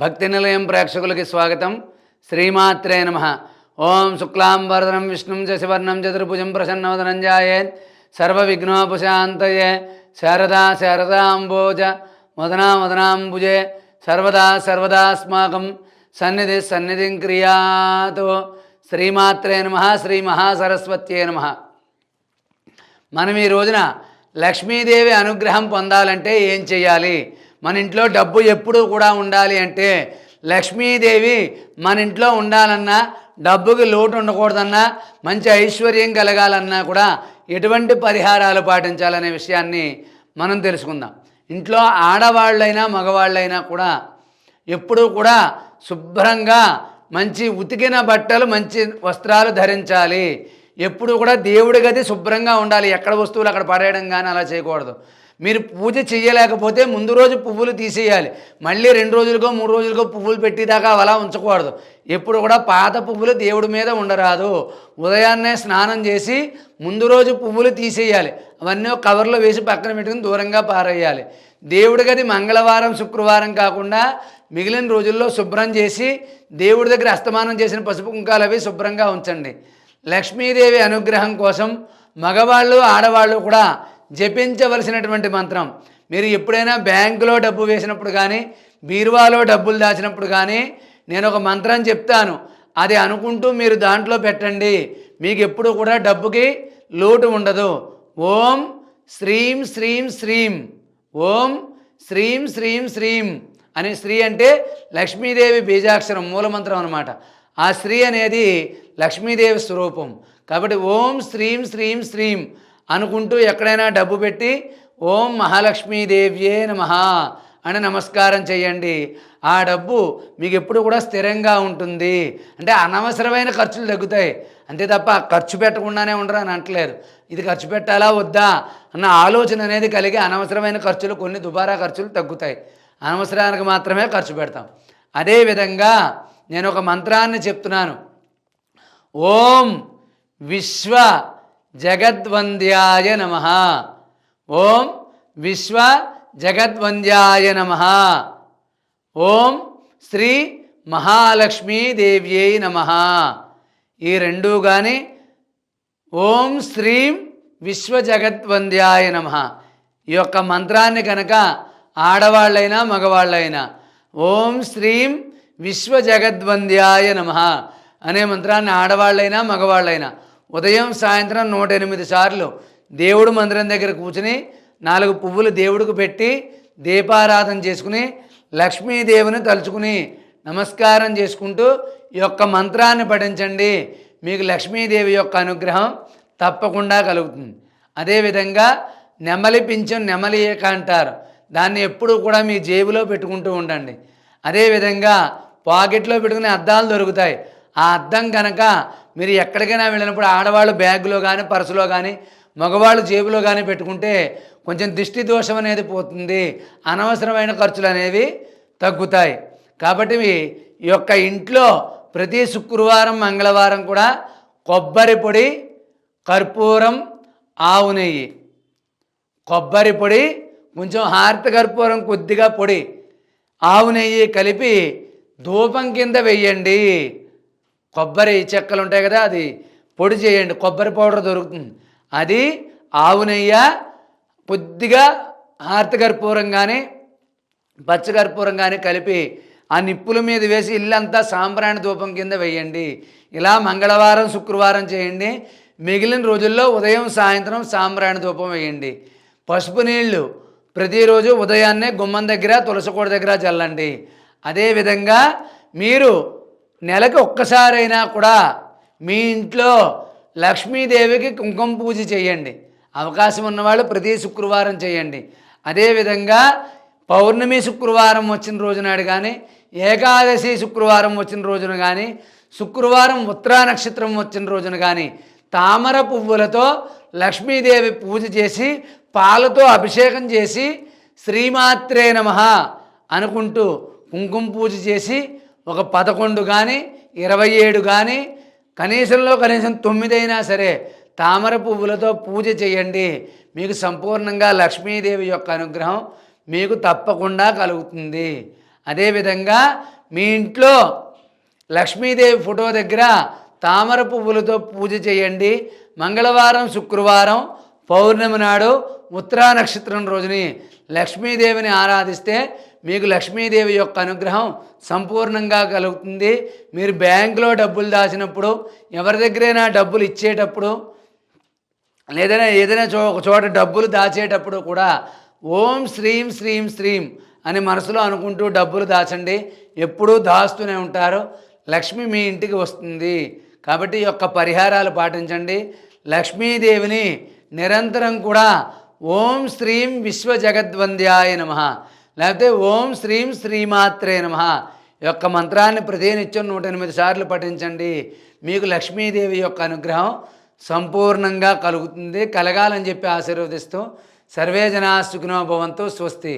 భక్తి నిలయం ప్రేక్షకులకి స్వాగతం. శ్రీమాత్రే నమః. ఓం శుక్లాంబరధరం విష్ణుం శశివర్ణం చతుర్భుజం ప్రసన్నవదనం ధ్యాయేత్ సర్వవిఘ్నోపశాంతయే. శారదా శారదాంబోజ మదనా మదనాంబుజే సర్వదా సర్వదాస్మాకం సన్నిధి సన్నిధిం క్రియాతో. శ్రీమాత్రే నమః. శ్రీ మహాసరస్వత్యే నమః. మనం ఈ రోజున లక్ష్మీదేవి అనుగ్రహం పొందాలంటే ఏం చేయాలి? మన ఇంట్లో డబ్బు ఎప్పుడూ కూడా ఉండాలి అంటే లక్ష్మీదేవి మన ఇంట్లో ఉండాలన్నా, డబ్బుకి లోటు ఉండకూడదన్నా, మంచి ఐశ్వర్యం కలగాలన్నా కూడా ఎటువంటి పరిహారాలు పాటించాలనే విషయాన్ని మనం తెలుసుకుందాం. ఇంట్లో ఆడవాళ్ళైనా మగవాళ్ళైనా కూడా ఎప్పుడూ కూడా శుభ్రంగా మంచి ఉతికిన బట్టలు, మంచి వస్త్రాలు ధరించాలి. ఎప్పుడు కూడా దేవుడి గది శుభ్రంగా ఉండాలి. ఎక్కడ వస్తువులు అక్కడ పడేయడం కానీ అలా చేయకూడదు. మీరు పూజ చేయలేకపోతే ముందు రోజు పువ్వులు తీసేయాలి. మళ్ళీ 2 రోజులకో 3 రోజులకో పువ్వులు పెట్టేదాకా అలా ఉంచకూడదు. ఎప్పుడు కూడా పాత పువ్వులు దేవుడి మీద ఉండరాదు. ఉదయాన్నే స్నానం చేసి ముందు రోజు పువ్వులు తీసేయాలి. అవన్నీ కవర్లో వేసి పక్కన పెట్టుకుని దూరంగా పారేయాలి. దేవుడి గది మంగళవారం శుక్రవారం కాకుండా మిగిలిన రోజుల్లో శుభ్రం చేసి దేవుడి దగ్గర అస్తమానం చేసిన పసుపు కుంకాలు అవి శుభ్రంగా ఉంచండి. లక్ష్మీదేవి అనుగ్రహం కోసం మగవాళ్ళు ఆడవాళ్ళు కూడా జపించవలసినటువంటి మంత్రం. మీరు ఎప్పుడైనా బ్యాంకులో డబ్బు వేసినప్పుడు కానీ, బీరువాలో డబ్బులు దాచినప్పుడు కానీ నేను ఒక మంత్రం చెప్తాను, అది అనుకుంటూ మీరు దాంట్లో పెట్టండి. మీకు ఎప్పుడు కూడా డబ్బుకి లోటు ఉండదు. ఓం శ్రీం శ్రీం శ్రీం, ఓం శ్రీం శ్రీం శ్రీం అని. శ్రీ అంటే లక్ష్మీదేవి బీజాక్షరం, మూలమంత్రం అన్నమాట. ఆ శ్రీ అనేది లక్ష్మీదేవి స్వరూపం. కాబట్టి ఓం శ్రీం శ్రీం శ్రీం అనుకుంటూ ఎక్కడైనా డబ్బు పెట్టి ఓం మహాలక్ష్మీదేవ్యే నమః అని నమస్కారం చేయండి. ఆ డబ్బు మీకు ఎప్పుడు కూడా స్థిరంగా ఉంటుంది. అంటే అనవసరమైన ఖర్చులు తగ్గుతాయి అంతే తప్ప ఖర్చు పెట్టకుండానే ఉండరు అని అంటలేదు. ఇది ఖర్చు పెట్టాలా వద్దా అన్న ఆలోచన అనేది కలిగి అనవసరమైన ఖర్చులు, కొన్ని దుబారా ఖర్చులు తగ్గుతాయి. అనవసరానికి మాత్రమే ఖర్చు పెడతాం. అదేవిధంగా నేను ఒక మంత్రాన్ని చెప్తున్నాను. ఓం విశ్వ జగద్వంద్యాయ నమః, ఓం విశ్వ జగద్వంద్యాయ నమః, ఓం శ్రీ మహాలక్ష్మీదేవ్యై నమః. ఈ రెండు కానీ ఓం శ్రీం విశ్వ జగద్వంద్యాయ నమః ఈ యొక్క మంత్రాన్ని కనుక ఆడవాళ్ళైనా మగవాళ్ళైనా ఓం శ్రీం విశ్వ జగద్వంద్యాయ నమః అనే మంత్రాన్ని ఆడవాళ్ళైనా మగవాళ్ళైనా ఉదయం సాయంత్రం 108 సార్లు దేవుడు మందిరం దగ్గర కూర్చుని 4 పువ్వులు దేవుడికి పెట్టి దీపారాధన చేసుకుని లక్ష్మీదేవిని తలుచుకుని నమస్కారం చేసుకుంటూ ఈ యొక్క మంత్రాన్ని పఠించండి. మీకు లక్ష్మీదేవి యొక్క అనుగ్రహం తప్పకుండా కలుగుతుంది. అదేవిధంగా నెమలి పింఛం, నెమలి ఏక అంటారు, దాన్ని ఎప్పుడూ కూడా మీ జేబులో పెట్టుకుంటూ ఉండండి. అదేవిధంగా పాకెట్లో పెట్టుకునే అద్దాలు దొరుకుతాయి. ఆ అద్దం కనుక మీరు ఎక్కడికైనా వెళ్ళినప్పుడు ఆడవాళ్ళు బ్యాగులో కానీ, పర్సులో కానీ, మగవాళ్ళు జేబులో కానీ పెట్టుకుంటే కొంచెం దిష్టి దోషం అనేది పోతుంది. అనవసరమైన ఖర్చులు అనేవి తగ్గుతాయి. కాబట్టి ఈ యొక్క ఇంట్లో ప్రతి శుక్రవారం మంగళవారం కూడా కొబ్బరి పొడి, కర్పూరం, ఆవు నెయ్యి, కొబ్బరి పొడి, కొంచెం హారతి కర్పూరం కొద్దిగా పొడి, ఆవు నెయ్యి కలిపి ధూపం కింద వెయ్యండి. కొబ్బరి చెక్కలు ఉంటాయి కదా, అది పొడి చేయండి. కొబ్బరి పౌడర్ దొరుకుతుంది, అది ఆవు నెయ్యి కొద్దిగా హారతి కర్పూరం కానీ పచ్చకర్పూరం కానీ కలిపి ఆ నిప్పుల మీద వేసి ఇల్లంతా సాంబ్రాణి ధూపం కింద వేయండి. ఇలా మంగళవారం శుక్రవారం చేయండి. మిగిలిన రోజుల్లో ఉదయం సాయంత్రం సాంబ్రాణి ధూపం వేయండి. పసుపు నీళ్ళు ప్రతిరోజు ఉదయాన్నే గుమ్మం దగ్గర, తులసికోట దగ్గర చల్లండి. అదేవిధంగా మీరు నెలకు ఒక్కసారైనా కూడా మీ ఇంట్లో లక్ష్మీదేవికి కుంకుమ పూజ చేయండి. అవకాశం ఉన్నవాళ్ళు ప్రతి శుక్రవారం చేయండి. అదేవిధంగా పౌర్ణమి శుక్రవారం వచ్చిన రోజునాడు కానీ, ఏకాదశి శుక్రవారం వచ్చిన రోజున కానీ, శుక్రవారం ఉత్తరా నక్షత్రం వచ్చిన రోజున కానీ తామర పువ్వులతో లక్ష్మీదేవి పూజ చేసి పాలతో అభిషేకం చేసి శ్రీమాత్రే నమః అనుకుంటూ కుంకుమ పూజ చేసి ఒక 11 కానీ 27 కానీ కనీసంలో కనీసం 9 అయినా సరే తామర పువ్వులతో పూజ చేయండి. మీకు సంపూర్ణంగా లక్ష్మీదేవి యొక్క అనుగ్రహం మీకు తప్పకుండా కలుగుతుంది. అదేవిధంగా మీ ఇంట్లో లక్ష్మీదేవి ఫోటో దగ్గర తామర పువ్వులతో పూజ చేయండి. మంగళవారం, శుక్రవారం, పౌర్ణమి నాడు, ఉత్తరా నక్షత్రం రోజుని లక్ష్మీదేవిని ఆరాధిస్తే మీకు లక్ష్మీదేవి యొక్క అనుగ్రహం సంపూర్ణంగా కలుగుతుంది. మీరు బ్యాంకులో డబ్బులు దాచినప్పుడు, ఎవరి దగ్గరైనా డబ్బులు ఇచ్చేటప్పుడు, లేదైనా ఏదైనా ఒక చోట డబ్బులు దాచేటప్పుడు కూడా ఓం శ్రీం శ్రీం శ్రీం అని మనసులో అనుకుంటూ డబ్బులు దాచండి. ఎప్పుడూ దాస్తూనే ఉంటారు, లక్ష్మి మీ ఇంటికి వస్తుంది. కాబట్టి ఈ యొక్క పరిహారాలు పాటించండి. లక్ష్మీదేవిని నిరంతరం కూడా ఓం శ్రీం విశ్వజగద్వంద్యాయ నమః, లేకపోతే ఓం శ్రీం శ్రీమాత్రే నమః ఈ యొక్క మంత్రాన్ని ప్రతినిత్యం 108 సార్లు పఠించండి. మీకు లక్ష్మీదేవి యొక్క అనుగ్రహం సంపూర్ణంగా కలుగుతుంది. కలగాలని చెప్పి ఆశీర్వదిస్తూ సర్వే జనా సుఖినో భవంతు. స్వస్తి.